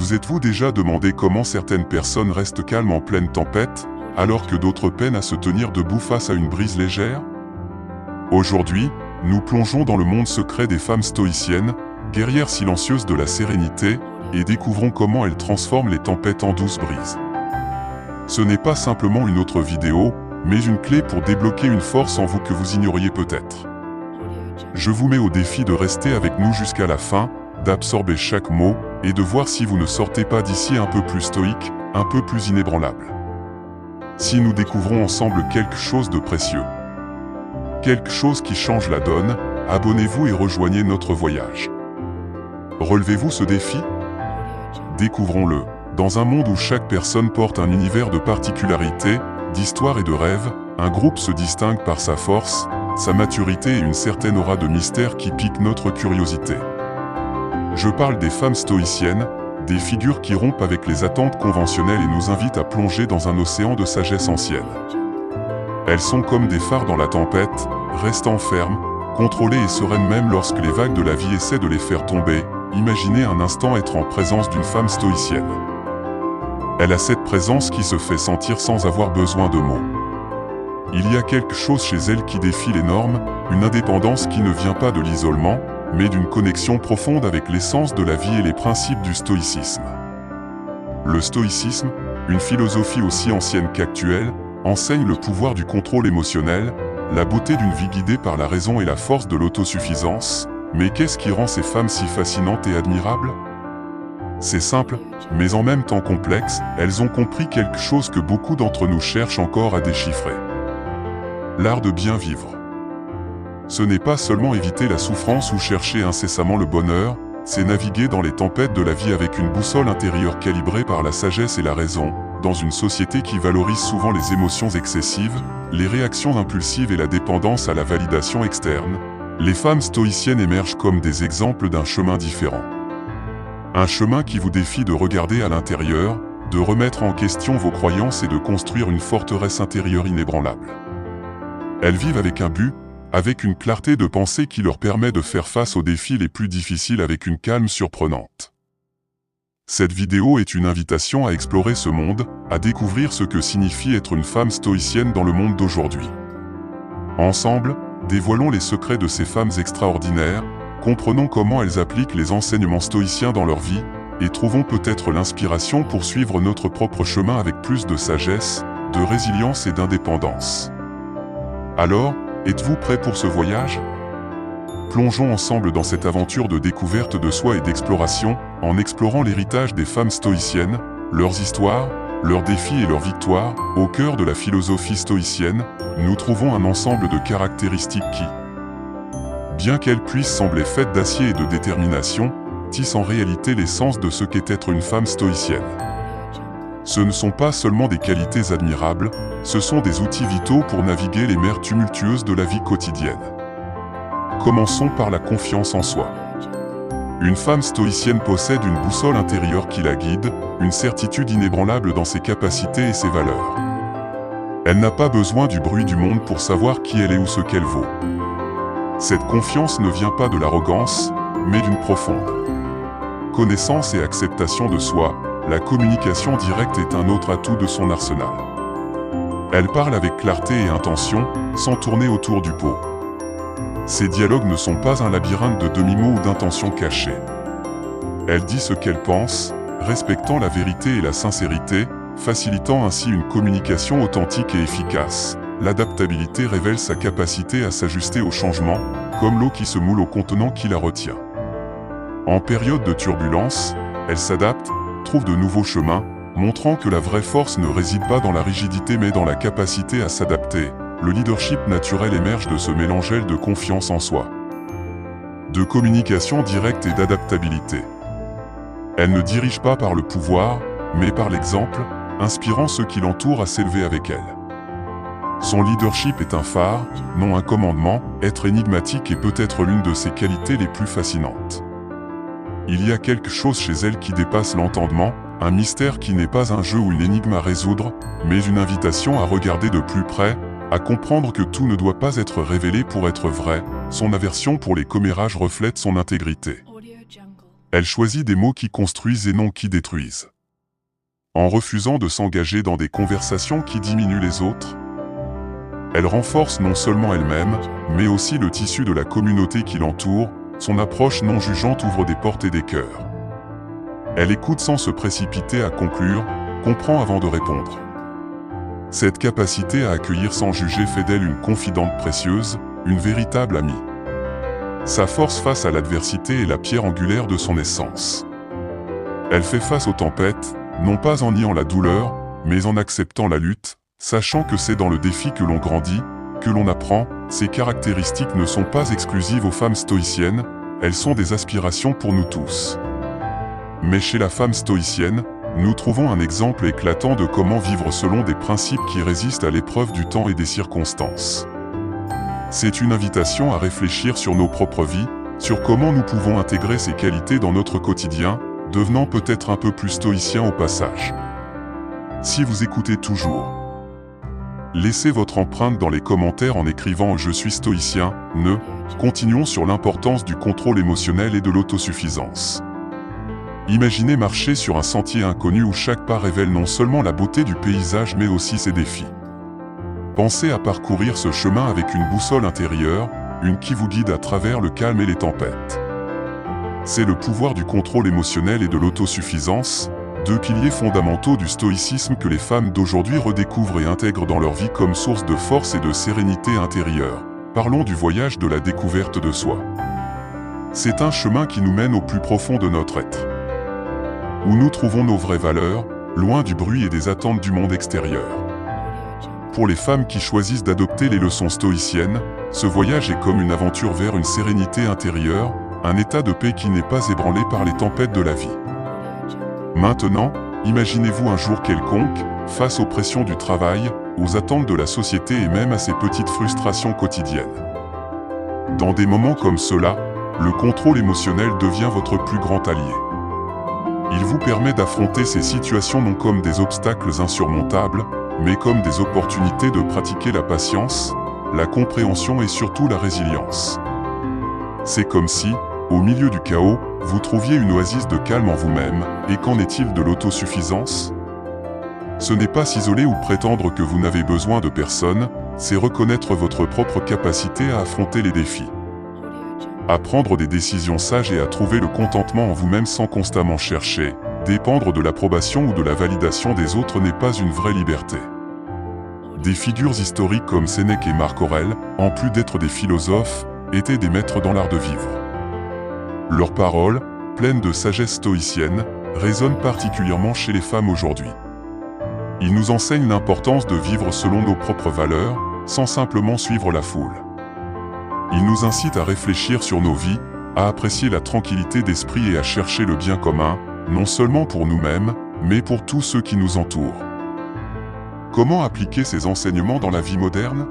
Vous êtes-vous déjà demandé comment certaines personnes restent calmes en pleine tempête, alors que d'autres peinent à se tenir debout face à une brise légère? Aujourd'hui, nous plongeons dans le monde secret des femmes stoïciennes, guerrières silencieuses de la sérénité, et découvrons comment elles transforment les tempêtes en douces brises. Ce n'est pas simplement une autre vidéo, mais une clé pour débloquer une force en vous que vous ignoriez peut-être. Je vous mets au défi de rester avec nous jusqu'à la fin, d'absorber chaque mot, et de voir si vous ne sortez pas d'ici un peu plus stoïque, un peu plus inébranlable. Si nous découvrons ensemble quelque chose de précieux, quelque chose qui change la donne, abonnez-vous et rejoignez notre voyage. Relevez-vous ce défi? Découvrons-le. Dans un monde où chaque personne porte un univers de particularités, d'histoire et de rêves, un groupe se distingue par sa force, sa maturité et une certaine aura de mystère qui pique notre curiosité. Je parle des femmes stoïciennes, des figures qui rompent avec les attentes conventionnelles et nous invitent à plonger dans un océan de sagesse ancienne. Elles sont comme des phares dans la tempête, restant fermes, contrôlées et sereines même lorsque les vagues de la vie essaient de les faire tomber. Imaginez un instant être en présence d'une femme stoïcienne. Elle a cette présence qui se fait sentir sans avoir besoin de mots. Il y a quelque chose chez elle qui défie les normes, une indépendance qui ne vient pas de l'isolement, mais d'une connexion profonde avec l'essence de la vie et les principes du stoïcisme. Le stoïcisme, une philosophie aussi ancienne qu'actuelle, enseigne le pouvoir du contrôle émotionnel, la beauté d'une vie guidée par la raison et la force de l'autosuffisance. Mais qu'est-ce qui rend ces femmes si fascinantes et admirables? C'est simple, mais en même temps complexe, elles ont compris quelque chose que beaucoup d'entre nous cherchent encore à déchiffrer. L'art de bien vivre. Ce n'est pas seulement éviter la souffrance ou chercher incessamment le bonheur, c'est naviguer dans les tempêtes de la vie avec une boussole intérieure calibrée par la sagesse et la raison, dans une société qui valorise souvent les émotions excessives, les réactions impulsives et la dépendance à la validation externe. Les femmes stoïciennes émergent comme des exemples d'un chemin différent. Un chemin qui vous défie de regarder à l'intérieur, de remettre en question vos croyances et de construire une forteresse intérieure inébranlable. Elles vivent avec un but, avec une clarté de pensée qui leur permet de faire face aux défis les plus difficiles avec une calme surprenante. Cette vidéo est une invitation à explorer ce monde, à découvrir ce que signifie être une femme stoïcienne dans le monde d'aujourd'hui. Ensemble, dévoilons les secrets de ces femmes extraordinaires, comprenons comment elles appliquent les enseignements stoïciens dans leur vie, et trouvons peut-être l'inspiration pour suivre notre propre chemin avec plus de sagesse, de résilience et d'indépendance. Alors, êtes-vous prêts pour ce voyage? Plongeons ensemble dans cette aventure de découverte de soi et d'exploration, en explorant l'héritage des femmes stoïciennes, leurs histoires, leurs défis et leurs victoires. Au cœur de la philosophie stoïcienne, nous trouvons un ensemble de caractéristiques qui, bien qu'elles puissent sembler faites d'acier et de détermination, tissent en réalité l'essence de ce qu'est être une femme stoïcienne. Ce ne sont pas seulement des qualités admirables, ce sont des outils vitaux pour naviguer les mers tumultueuses de la vie quotidienne. Commençons par la confiance en soi. Une femme stoïcienne possède une boussole intérieure qui la guide, une certitude inébranlable dans ses capacités et ses valeurs. Elle n'a pas besoin du bruit du monde pour savoir qui elle est ou ce qu'elle vaut. Cette confiance ne vient pas de l'arrogance, mais d'une profonde connaissance et acceptation de soi. La communication directe est un autre atout de son arsenal. Elle parle avec clarté et intention, sans tourner autour du pot. Ses dialogues ne sont pas un labyrinthe de demi-mots ou d'intentions cachées. Elle dit ce qu'elle pense, respectant la vérité et la sincérité, facilitant ainsi une communication authentique et efficace. L'adaptabilité révèle sa capacité à s'ajuster aux changements, comme l'eau qui se moule au contenant qui la retient. En période de turbulence, elle s'adapte, trouve de nouveaux chemins, montrant que la vraie force ne réside pas dans la rigidité mais dans la capacité à s'adapter. Le leadership naturel émerge de ce mélange de confiance en soi, de communication directe et d'adaptabilité. Elle ne dirige pas par le pouvoir, mais par l'exemple, inspirant ceux qui l'entourent à s'élever avec elle. Son leadership est un phare, non un commandement. Être énigmatique est peut-être l'une de ses qualités les plus fascinantes. Il y a quelque chose chez elle qui dépasse l'entendement, un mystère qui n'est pas un jeu ou une énigme à résoudre, mais une invitation à regarder de plus près, à comprendre que tout ne doit pas être révélé pour être vrai. Son aversion pour les commérages reflète son intégrité. Elle choisit des mots qui construisent et non qui détruisent. En refusant de s'engager dans des conversations qui diminuent les autres, elle renforce non seulement elle-même, mais aussi le tissu de la communauté qui l'entoure. Son approche non jugeante ouvre des portes et des cœurs. Elle écoute sans se précipiter à conclure, comprend avant de répondre. Cette capacité à accueillir sans juger fait d'elle une confidente précieuse, une véritable amie. Sa force face à l'adversité est la pierre angulaire de son essence. Elle fait face aux tempêtes, non pas en niant la douleur, mais en acceptant la lutte, sachant que c'est dans le défi que l'on grandit, que l'on apprend. Ces caractéristiques ne sont pas exclusives aux femmes stoïciennes, elles sont des aspirations pour nous tous. Mais chez la femme stoïcienne, nous trouvons un exemple éclatant de comment vivre selon des principes qui résistent à l'épreuve du temps et des circonstances. C'est une invitation à réfléchir sur nos propres vies, sur comment nous pouvons intégrer ces qualités dans notre quotidien, devenant peut-être un peu plus stoïcien au passage. Si vous écoutez toujours, laissez votre empreinte dans les commentaires en écrivant « Je suis stoïcien », continuons sur l'importance du contrôle émotionnel et de l'autosuffisance. Imaginez marcher sur un sentier inconnu où chaque pas révèle non seulement la beauté du paysage mais aussi ses défis. Pensez à parcourir ce chemin avec une boussole intérieure, une qui vous guide à travers le calme et les tempêtes. C'est le pouvoir du contrôle émotionnel et de l'autosuffisance, deux piliers fondamentaux du stoïcisme que les femmes d'aujourd'hui redécouvrent et intègrent dans leur vie comme source de force et de sérénité intérieure. Parlons du voyage de la découverte de soi. C'est un chemin qui nous mène au plus profond de notre être, où nous trouvons nos vraies valeurs, loin du bruit et des attentes du monde extérieur. Pour les femmes qui choisissent d'adopter les leçons stoïciennes, ce voyage est comme une aventure vers une sérénité intérieure, un état de paix qui n'est pas ébranlé par les tempêtes de la vie. Maintenant, imaginez-vous un jour quelconque, face aux pressions du travail, aux attentes de la société et même à ces petites frustrations quotidiennes. Dans des moments comme cela, le contrôle émotionnel devient votre plus grand allié. Il vous permet d'affronter ces situations non comme des obstacles insurmontables, mais comme des opportunités de pratiquer la patience, la compréhension et surtout la résilience. C'est comme si, au milieu du chaos, vous trouviez une oasis de calme en vous-même. Et qu'en est-il de l'autosuffisance ? Ce n'est pas s'isoler ou prétendre que vous n'avez besoin de personne, c'est reconnaître votre propre capacité à affronter les défis, à prendre des décisions sages et à trouver le contentement en vous-même sans constamment chercher. Dépendre de l'approbation ou de la validation des autres n'est pas une vraie liberté. Des figures historiques comme Sénèque et Marc Aurèle, en plus d'être des philosophes, étaient des maîtres dans l'art de vivre. Leurs paroles, pleines de sagesse stoïcienne, résonnent particulièrement chez les femmes aujourd'hui. Ils nous enseignent l'importance de vivre selon nos propres valeurs, sans simplement suivre la foule. Ils nous incitent à réfléchir sur nos vies, à apprécier la tranquillité d'esprit et à chercher le bien commun, non seulement pour nous-mêmes, mais pour tous ceux qui nous entourent. Comment appliquer ces enseignements dans la vie moderne ?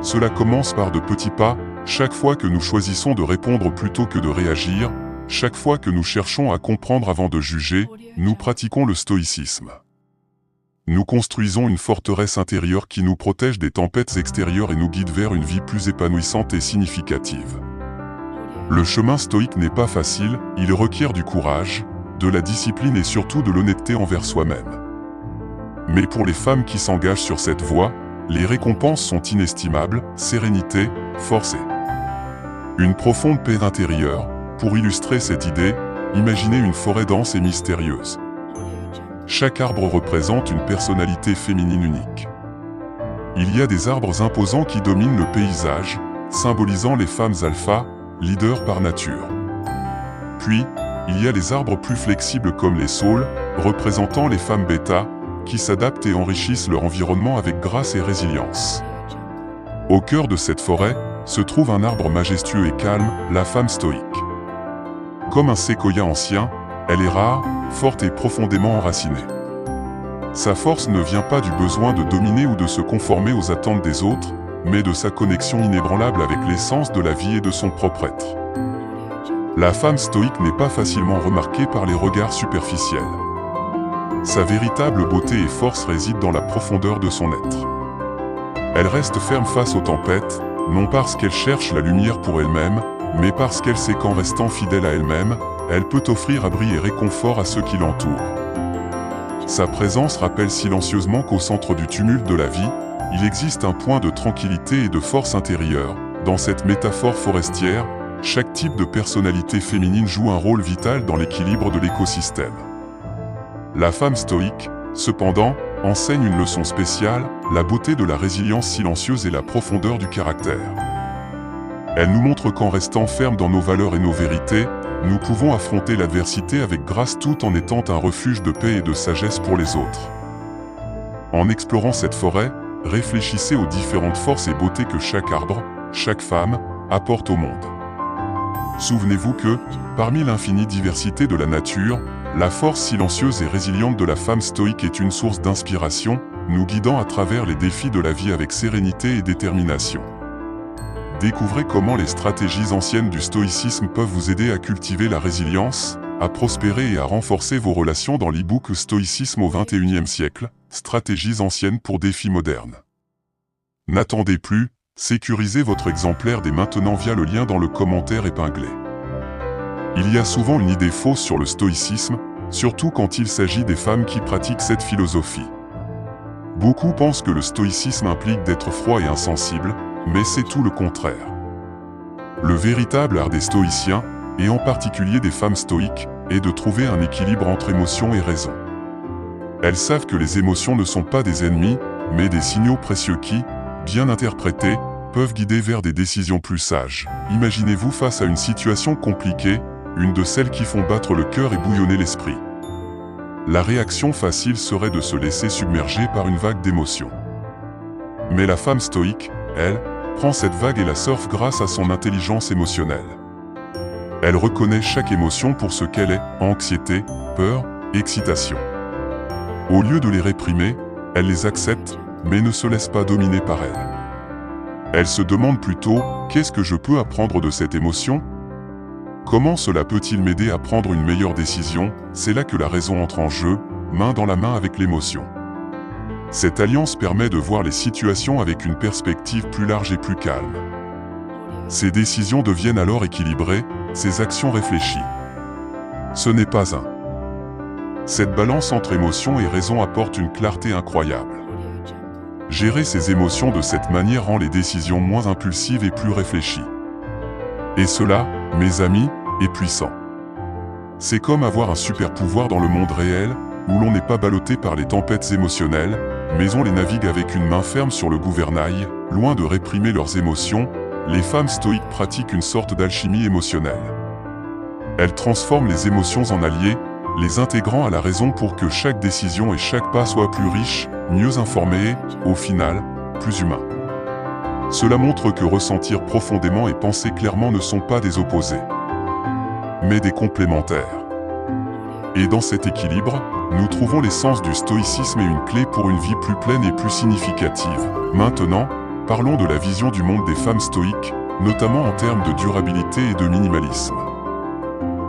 Cela commence par de petits pas, chaque fois que nous choisissons de répondre plutôt que de réagir, chaque fois que nous cherchons à comprendre avant de juger, nous pratiquons le stoïcisme. Nous construisons une forteresse intérieure qui nous protège des tempêtes extérieures et nous guide vers une vie plus épanouissante et significative. Le chemin stoïque n'est pas facile, il requiert du courage, de la discipline et surtout de l'honnêteté envers soi-même. Mais pour les femmes qui s'engagent sur cette voie, les récompenses sont inestimables, sérénité, force et une profonde paix intérieure. Pour illustrer cette idée, imaginez une forêt dense et mystérieuse. Chaque arbre représente une personnalité féminine unique. Il y a des arbres imposants qui dominent le paysage, symbolisant les femmes alpha, leaders par nature. Puis, il y a les arbres plus flexibles comme les saules, représentant les femmes bêta, qui s'adaptent et enrichissent leur environnement avec grâce et résilience. Au cœur de cette forêt, se trouve un arbre majestueux et calme, la femme stoïque. Comme un séquoia ancien, elle est rare, forte et profondément enracinée. Sa force ne vient pas du besoin de dominer ou de se conformer aux attentes des autres, mais de sa connexion inébranlable avec l'essence de la vie et de son propre être. La femme stoïque n'est pas facilement remarquée par les regards superficiels. Sa véritable beauté et force résident dans la profondeur de son être. Elle reste ferme face aux tempêtes, non parce qu'elle cherche la lumière pour elle-même, mais parce qu'elle sait qu'en restant fidèle à elle-même, elle peut offrir abri et réconfort à ceux qui l'entourent. Sa présence rappelle silencieusement qu'au centre du tumulte de la vie, il existe un point de tranquillité et de force intérieure. Dans cette métaphore forestière, chaque type de personnalité féminine joue un rôle vital dans l'équilibre de l'écosystème. La femme stoïque, cependant, enseigne une leçon spéciale, la beauté de la résilience silencieuse et la profondeur du caractère. Elle nous montre qu'en restant fermes dans nos valeurs et nos vérités, nous pouvons affronter l'adversité avec grâce tout en étant un refuge de paix et de sagesse pour les autres. En explorant cette forêt, réfléchissez aux différentes forces et beautés que chaque arbre, chaque femme, apporte au monde. Souvenez-vous que, parmi l'infinie diversité de la nature, la force silencieuse et résiliente de la femme stoïque est une source d'inspiration, nous guidant à travers les défis de la vie avec sérénité et détermination. Découvrez comment les stratégies anciennes du stoïcisme peuvent vous aider à cultiver la résilience, à prospérer et à renforcer vos relations dans l'e-book Stoïcisme au XXIe siècle, stratégies anciennes pour défis modernes. N'attendez plus, sécurisez votre exemplaire dès maintenant via le lien dans le commentaire épinglé. Il y a souvent une idée fausse sur le stoïcisme, surtout quand il s'agit des femmes qui pratiquent cette philosophie. Beaucoup pensent que le stoïcisme implique d'être froid et insensible, mais c'est tout le contraire. Le véritable art des stoïciens, et en particulier des femmes stoïques, est de trouver un équilibre entre émotion et raison. Elles savent que les émotions ne sont pas des ennemis, mais des signaux précieux qui, bien interprétés, peuvent guider vers des décisions plus sages. Imaginez-vous face à une situation compliquée, une de celles qui font battre le cœur et bouillonner l'esprit. La réaction facile serait de se laisser submerger par une vague d'émotions. Mais la femme stoïque, elle, prend cette vague et la surfe grâce à son intelligence émotionnelle. Elle reconnaît chaque émotion pour ce qu'elle est, anxiété, peur, excitation. Au lieu de les réprimer, elle les accepte, mais ne se laisse pas dominer par elles. Elle se demande plutôt, qu'est-ce que je peux apprendre de cette émotion ? Comment cela peut-il m'aider à prendre une meilleure décision ? C'est là que la raison entre en jeu, main dans la main avec l'émotion. Cette alliance permet de voir les situations avec une perspective plus large et plus calme. Ces décisions deviennent alors équilibrées, ces actions réfléchies. Ce n'est pas un. Cette balance entre émotion et raison apporte une clarté incroyable. Gérer ses émotions de cette manière rend les décisions moins impulsives et plus réfléchies. Et cela, mes amis, est puissant. C'est comme avoir un super pouvoir dans le monde réel, où l'on n'est pas ballotté par les tempêtes émotionnelles, mais on les navigue avec une main ferme sur le gouvernail, loin de réprimer leurs émotions. Les femmes stoïques pratiquent une sorte d'alchimie émotionnelle. Elles transforment les émotions en alliés, les intégrant à la raison pour que chaque décision et chaque pas soient plus riches, mieux informés et, au final, plus humains. Cela montre que ressentir profondément et penser clairement ne sont pas des opposés, mais des complémentaires. Et dans cet équilibre, nous trouvons l'essence du stoïcisme et une clé pour une vie plus pleine et plus significative. Maintenant, parlons de la vision du monde des femmes stoïques, notamment en termes de durabilité et de minimalisme.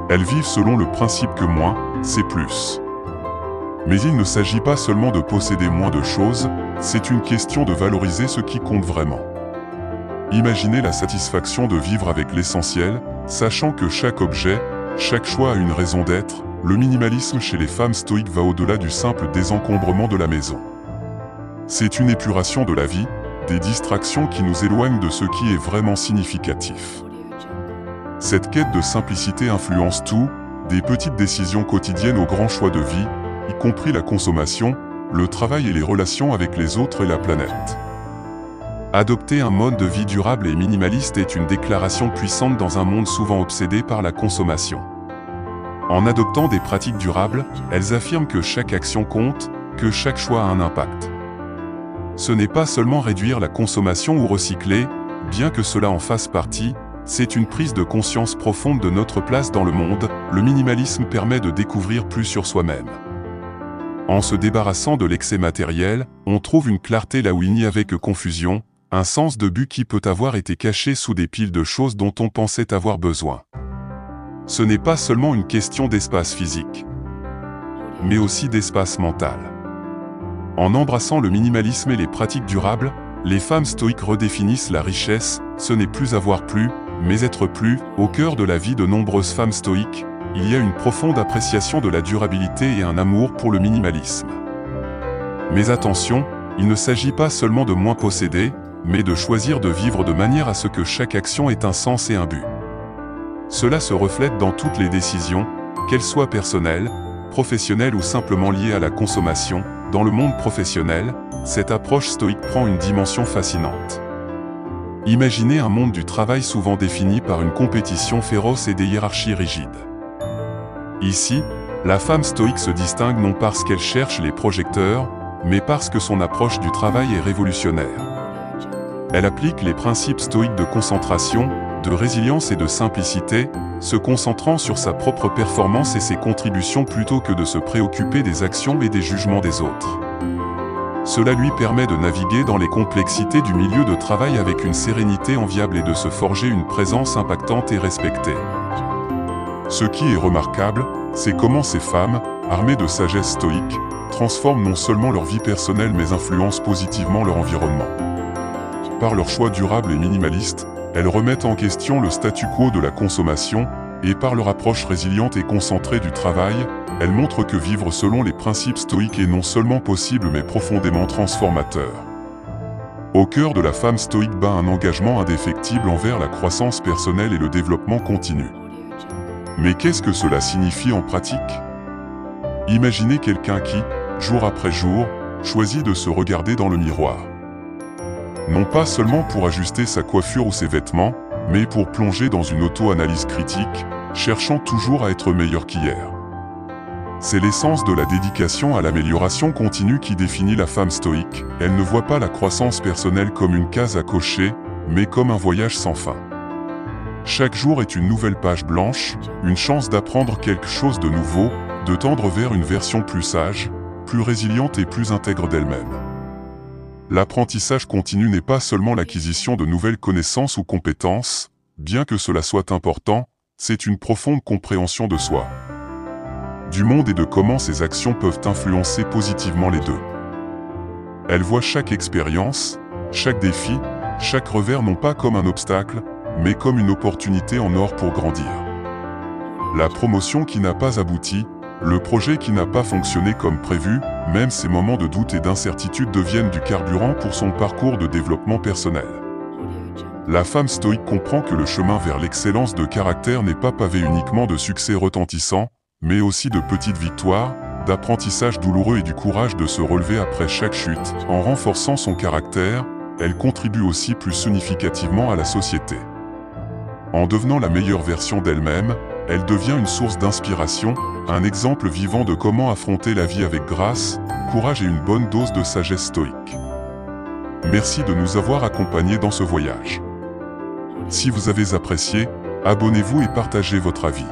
Elles vivent selon le principe que moins, c'est plus. Mais il ne s'agit pas seulement de posséder moins de choses, c'est une question de valoriser ce qui compte vraiment. Imaginez la satisfaction de vivre avec l'essentiel, sachant que chaque objet, chaque choix a une raison d'être. Le minimalisme chez les femmes stoïques va au-delà du simple désencombrement de la maison. C'est une épuration de la vie, des distractions qui nous éloignent de ce qui est vraiment significatif. Cette quête de simplicité influence tout, des petites décisions quotidiennes aux grands choix de vie, y compris la consommation, le travail et les relations avec les autres et la planète. Adopter un mode de vie durable et minimaliste est une déclaration puissante dans un monde souvent obsédé par la consommation. En adoptant des pratiques durables, elles affirment que chaque action compte, que chaque choix a un impact. Ce n'est pas seulement réduire la consommation ou recycler, bien que cela en fasse partie, c'est une prise de conscience profonde de notre place dans le monde. Le minimalisme permet de découvrir plus sur soi-même. En se débarrassant de l'excès matériel, on trouve une clarté là où il n'y avait que confusion, un sens de but qui peut avoir été caché sous des piles de choses dont on pensait avoir besoin. Ce n'est pas seulement une question d'espace physique, mais aussi d'espace mental. En embrassant le minimalisme et les pratiques durables, les femmes stoïques redéfinissent la richesse. Ce n'est plus avoir plus, mais être plus. Au cœur de la vie de nombreuses femmes stoïques, il y a une profonde appréciation de la durabilité et un amour pour le minimalisme. Mais attention, il ne s'agit pas seulement de moins posséder, mais de choisir de vivre de manière à ce que chaque action ait un sens et un but. Cela se reflète dans toutes les décisions, qu'elles soient personnelles, professionnelles ou simplement liées à la consommation. Dans le monde professionnel, cette approche stoïque prend une dimension fascinante. Imaginez un monde du travail souvent défini par une compétition féroce et des hiérarchies rigides. Ici, la femme stoïque se distingue non parce qu'elle cherche les projecteurs, mais parce que son approche du travail est révolutionnaire. Elle applique les principes stoïques de concentration, de résilience et de simplicité, se concentrant sur sa propre performance et ses contributions plutôt que de se préoccuper des actions et des jugements des autres. Cela lui permet de naviguer dans les complexités du milieu de travail avec une sérénité enviable et de se forger une présence impactante et respectée. Ce qui est remarquable, c'est comment ces femmes, armées de sagesse stoïque, transforment non seulement leur vie personnelle mais influencent positivement leur environnement. Par leur choix durable et minimaliste, elles remettent en question le statu quo de la consommation, et par leur approche résiliente et concentrée du travail, elles montrent que vivre selon les principes stoïques est non seulement possible mais profondément transformateur. Au cœur de la femme stoïque bat un engagement indéfectible envers la croissance personnelle et le développement continu. Mais qu'est-ce que cela signifie en pratique? Imaginez quelqu'un qui, jour après jour, choisit de se regarder dans le miroir. Non pas seulement pour ajuster sa coiffure ou ses vêtements, mais pour plonger dans une auto-analyse critique, cherchant toujours à être meilleur qu'hier. C'est l'essence de la dédication à l'amélioration continue qui définit la femme stoïque. Elle ne voit pas la croissance personnelle comme une case à cocher, mais comme un voyage sans fin. Chaque jour est une nouvelle page blanche, une chance d'apprendre quelque chose de nouveau, de tendre vers une version plus sage, plus résiliente et plus intègre d'elle-même. L'apprentissage continu n'est pas seulement l'acquisition de nouvelles connaissances ou compétences, bien que cela soit important, c'est une profonde compréhension de soi, du monde et de comment ses actions peuvent influencer positivement les deux. Elle voit chaque expérience, chaque défi, chaque revers non pas comme un obstacle, mais comme une opportunité en or pour grandir. La promotion qui n'a pas abouti, le projet qui n'a pas fonctionné comme prévu, même ces moments de doute et d'incertitude deviennent du carburant pour son parcours de développement personnel. La femme stoïque comprend que le chemin vers l'excellence de caractère n'est pas pavé uniquement de succès retentissants, mais aussi de petites victoires, d'apprentissages douloureux et du courage de se relever après chaque chute. En renforçant son caractère, elle contribue aussi plus significativement à la société. En devenant la meilleure version d'elle-même, elle devient une source d'inspiration, un exemple vivant de comment affronter la vie avec grâce, courage et une bonne dose de sagesse stoïque. Merci de nous avoir accompagnés dans ce voyage. Si vous avez apprécié, abonnez-vous et partagez votre avis.